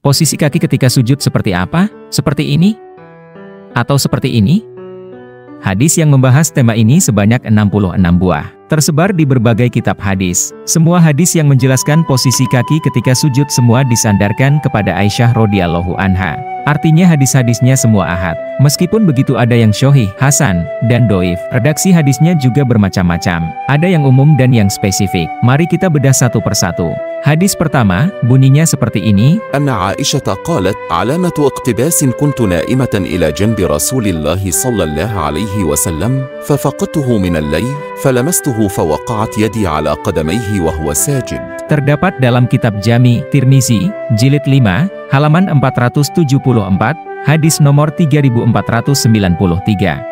Posisi kaki ketika sujud seperti apa? Seperti ini? Atau seperti ini? Hadis yang membahas tema ini sebanyak 66 buah. Tersebar di berbagai kitab hadis. Semua hadis yang menjelaskan posisi kaki ketika sujud semua disandarkan kepada Aisyah radhiyallahu anha. Artinya hadis-hadisnya semua ahad. Meskipun begitu ada yang sahih, hasan, dan doif. Redaksi hadisnya juga bermacam-macam. Ada yang umum dan yang spesifik. Mari kita bedah satu persatu. Hadis pertama, bunyinya seperti ini. Anna Aisyah qalat, alamatu iqtibasin kuntu naimatan ila janbi Rasulillahi sallallahu alaihi wasallam, fafaqadtuhu min al-layl, falamastuhu fawaqa'at yadi ala qadamayhi wa huwa sajid. Terdapat dalam kitab Jami, Tirmizi, jilid 5, halaman 474, hadis nomor 3493.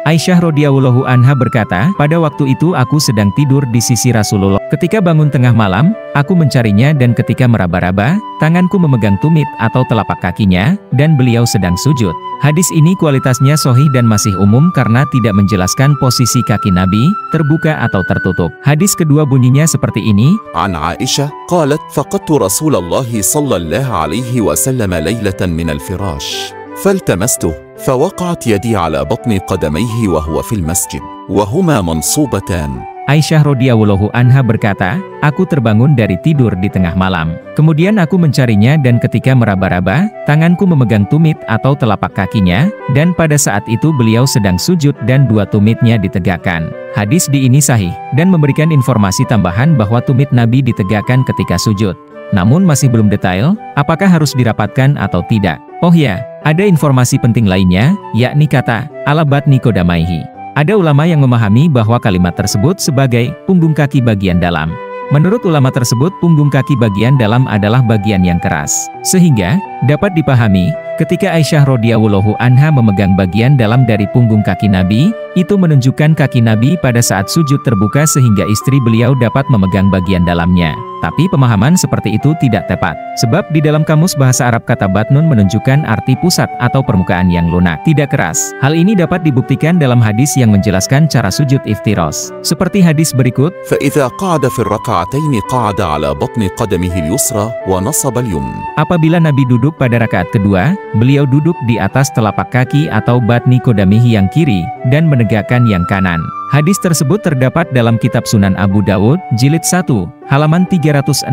Aisyah radhiyallahu anha berkata, pada waktu itu aku sedang tidur di sisi Rasulullah. Ketika bangun tengah malam, aku mencarinya dan ketika meraba-raba, tanganku memegang tumit atau telapak kakinya, dan beliau sedang sujud. Hadis ini kualitasnya sahih dan masih umum karena tidak menjelaskan posisi kaki Nabi, terbuka atau tertutup. Hadis kedua bunyinya seperti ini. An Aisyah, qalat, faqadtu Rasulullah sallallahu alaihi wasallam laylatan min al-firash. فالتمسته فوقعت يدي على بطن قدميه وهو في المسجد وهما منصوبتان. Aisyah radhiyallahu anha berkata, aku terbangun dari tidur di tengah malam. Kemudian aku mencarinya dan ketika meraba-raba, tanganku memegang tumit atau telapak kakinya, dan pada saat itu beliau sedang sujud dan dua tumitnya ditegakkan. Hadis di ini sahih, dan memberikan informasi tambahan bahwa tumit Nabi ditegakkan ketika sujud. Namun masih belum detail, apakah harus dirapatkan atau tidak. Oh ya, ada informasi penting lainnya, yakni kata, ala batni qadamaihi. Ada ulama yang memahami bahwa kalimat tersebut sebagai punggung kaki bagian dalam. Menurut ulama tersebut, punggung kaki bagian dalam adalah bagian yang keras. Sehingga, dapat dipahami, ketika Aisyah radhiyallahu anha memegang bagian dalam dari punggung kaki Nabi, itu menunjukkan kaki Nabi pada saat sujud terbuka sehingga istri beliau dapat memegang bagian dalamnya. Tapi pemahaman seperti itu tidak tepat. Sebab di dalam kamus bahasa Arab kata batnun menunjukkan arti pusat atau permukaan yang lunak, tidak keras. Hal ini dapat dibuktikan dalam hadis yang menjelaskan cara sujud iftiros. Seperti hadis berikut. فإذا قعد في الركعتين قعد على بطن قدمه اليسرى ونصب اليمنى. Apabila Nabi duduk pada rakaat kedua, beliau duduk di atas telapak kaki atau batni qadamihi yang kiri, dan menegakkan yang kanan. Hadis tersebut terdapat dalam kitab Sunan Abu Dawud, jilid 1, halaman 364,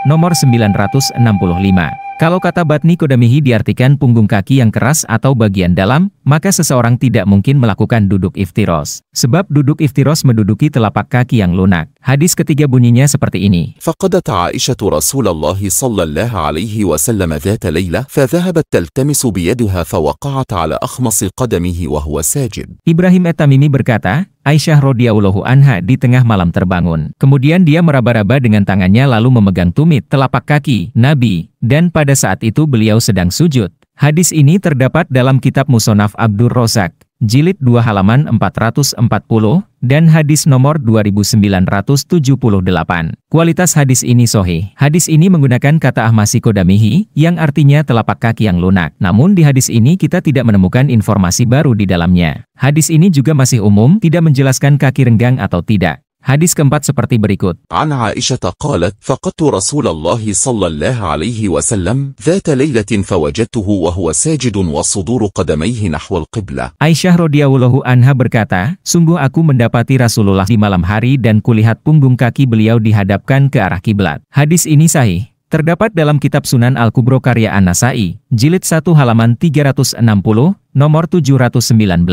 nomor 965. Kalau kata batni qadamihi diartikan punggung kaki yang keras atau bagian dalam, maka seseorang tidak mungkin melakukan duduk iftiros. Sebab duduk iftiros menduduki telapak kaki yang lunak. Hadis ketiga bunyinya seperti ini. فقدت عائشة رسول الله صلى الله عليه وسلم ذات ليلة فذهبت تلتمس بيدها فوقعت على أخمص قدمه وهو ساجد. Ibrahim at-Tamimi berkata, Aisyah radhiyallahu anha di tengah malam terbangun. Kemudian dia meraba-raba dengan tangannya lalu memegang tumit telapak kaki Nabi, dan pada saat itu beliau sedang sujud. Hadis ini terdapat dalam kitab Musonaf Abdur Rozak, jilid 2 halaman 440, dan hadis nomor 2978. Kualitas hadis ini sahih. Hadis ini menggunakan kata ahmasi qadamihi, yang artinya telapak kaki yang lunak. Namun di hadis ini kita tidak menemukan informasi baru di dalamnya. Hadis ini juga masih umum, tidak menjelaskan kaki renggang atau tidak. Hadis keempat seperti berikut. عن عائشة قالت فقدت رسول الله صلى الله عليه وسلم ذات ليلة فوجدته وهو ساجد وصدور قدميه نحو القبلة. Aisyah radhiyallahu anha berkata, sungguh aku mendapati Rasulullah di malam hari dan kulihat punggung kaki beliau dihadapkan ke arah kiblat. Hadis ini sahih. Terdapat dalam kitab Sunan Al-Kubro karya An-Nasai, jilid 1 halaman 360, nomor 719.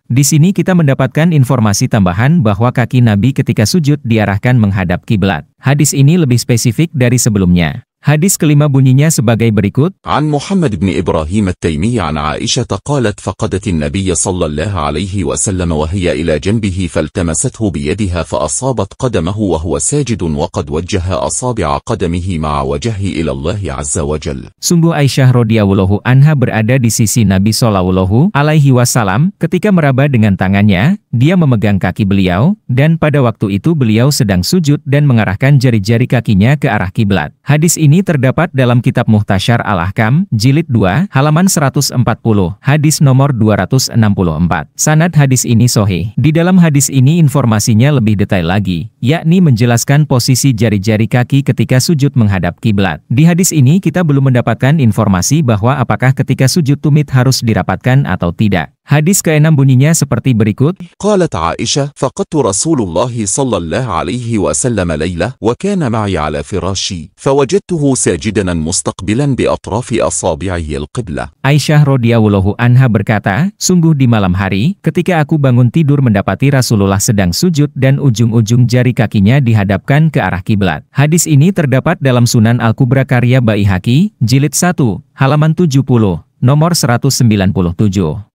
Di sini kita mendapatkan informasi tambahan bahwa kaki Nabi ketika sujud diarahkan menghadap kiblat. Hadis ini lebih spesifik dari sebelumnya. Hadis kelima bunyinya sebagai berikut. عن محمد بن إبراهيم التيمي عن عائشة قالت فقدت النبي صلى الله عليه وسلم وهي إلى جنبه فالتمسته بيدها فأصابت قدمه وهو ساجد وقد وجه أصابع قدمه مع وجهه إلى الله عز وجل. Sungguh Aisyah radhiyallahu anha berada di sisi Nabi sallallahu alaihi wasallam ketika meraba dengan tangannya, dia memegang kaki beliau, dan pada waktu itu beliau sedang sujud dan mengarahkan jari-jari kakinya ke arah kiblat. Hadis ini ini terdapat dalam kitab Muhtasyar Al-Ahkam, Jilid 2, halaman 140, hadis nomor 264. Sanad hadis ini sahih. Di dalam hadis ini informasinya lebih detail lagi, yakni menjelaskan posisi jari-jari kaki ketika sujud menghadap kiblat. Di hadis ini kita belum mendapatkan informasi bahwa apakah ketika sujud tumit harus dirapatkan atau tidak. Hadis ke-6 bunyinya seperti berikut. قالت عائشة فقدت رسول الله صلى الله عليه وسلم ليلة وكان معي على فراشي فوجدته ساجدا مستقبلا بأطراف أصابعه القبلة. Aisyah radhiyallahu anha berkata, sungguh di malam hari, ketika aku bangun tidur mendapati Rasulullah sedang sujud dan ujung-ujung jari kakinya dihadapkan ke arah kiblat. Hadis ini terdapat dalam Sunan Al-Kubra karya Baihaqi, Jilid 1, halaman 70. Nomor 197.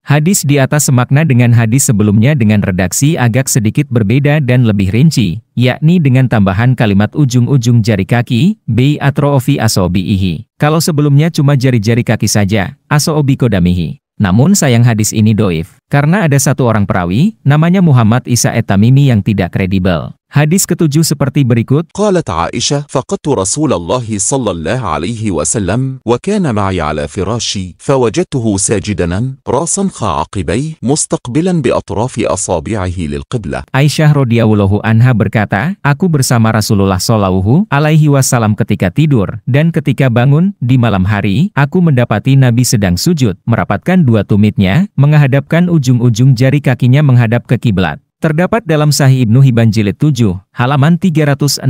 Hadis di atas semakna dengan hadis sebelumnya dengan redaksi agak sedikit berbeda dan lebih rinci, yakni dengan tambahan kalimat ujung-ujung jari kaki, bi atrofi asobihi. Kalau sebelumnya cuma jari-jari kaki saja, asobi kodamihi. Namun sayang hadis ini doif, karena ada satu orang perawi, namanya Muhammad Isa et-Tamimi yang tidak kredibel. Hadis ke-7 seperti berikut. قالت عائشة فقدت رسول الله صلى الله عليه وسلم وكان معي على فراشي فوجدته ساجدا راسا عقبيه مستقبلا بأطراف أصابعه للقبلة. Aisyah radhiyallahu anha berkata, aku bersama Rasulullah shallallahu alaihi wasallam ketika tidur, dan ketika bangun, di malam hari, aku mendapati Nabi sedang sujud, merapatkan dua tumitnya, menghadapkan ujung-ujung jari kakinya menghadap ke kiblat. Terdapat dalam Sahih Ibnu Hibban Jilid 7, halaman 369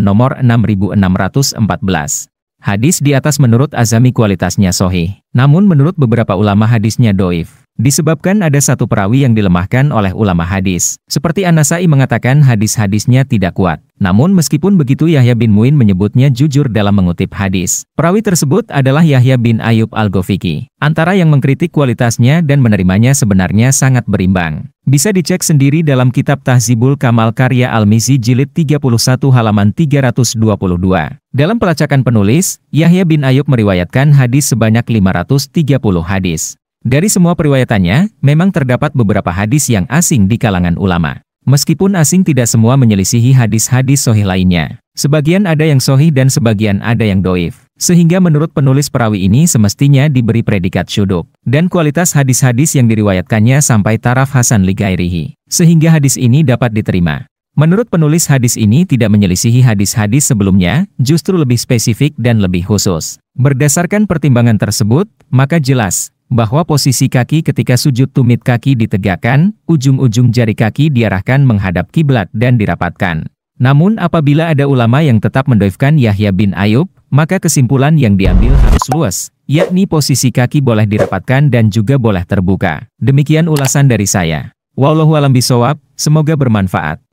nomor 6614. Hadis di atas menurut Azami kualitasnya sahih. Namun menurut beberapa ulama hadisnya doif. Disebabkan ada satu perawi yang dilemahkan oleh ulama hadis. Seperti An-Nasai mengatakan hadis-hadisnya tidak kuat. Namun meskipun begitu Yahya bin Mu'in menyebutnya jujur dalam mengutip hadis. Perawi tersebut adalah Yahya bin Ayub Al-Ghafiqi. Antara yang mengkritik kualitasnya dan menerimanya sebenarnya sangat berimbang. Bisa dicek sendiri dalam kitab Tahzibul Kamal karya Al-Mizzi Jilid 31 halaman 322. Dalam pelacakan penulis, Yahya bin Ayub meriwayatkan hadis sebanyak 530 hadis. Dari semua periwayatannya, memang terdapat beberapa hadis yang asing di kalangan ulama. Meskipun asing tidak semua menyelisihi hadis-hadis sahih lainnya. Sebagian ada yang sahih dan sebagian ada yang doif. Sehingga menurut penulis perawi ini semestinya diberi predikat syuduk. Dan kualitas hadis-hadis yang diriwayatkannya sampai taraf hasan li ghairihi. Sehingga hadis ini dapat diterima. Menurut penulis hadis ini tidak menyelisihi hadis-hadis sebelumnya, justru lebih spesifik dan lebih khusus. Berdasarkan pertimbangan tersebut, maka jelas bahwa posisi kaki ketika sujud tumit kaki ditegakkan, ujung-ujung jari kaki diarahkan menghadap kiblat dan dirapatkan. Namun apabila ada ulama yang tetap mendoifkan Yahya bin Ayub, maka kesimpulan yang diambil harus luas, yakni posisi kaki boleh dirapatkan dan juga boleh terbuka. Demikian ulasan dari saya. Wallahu a'lam bishawab, semoga bermanfaat.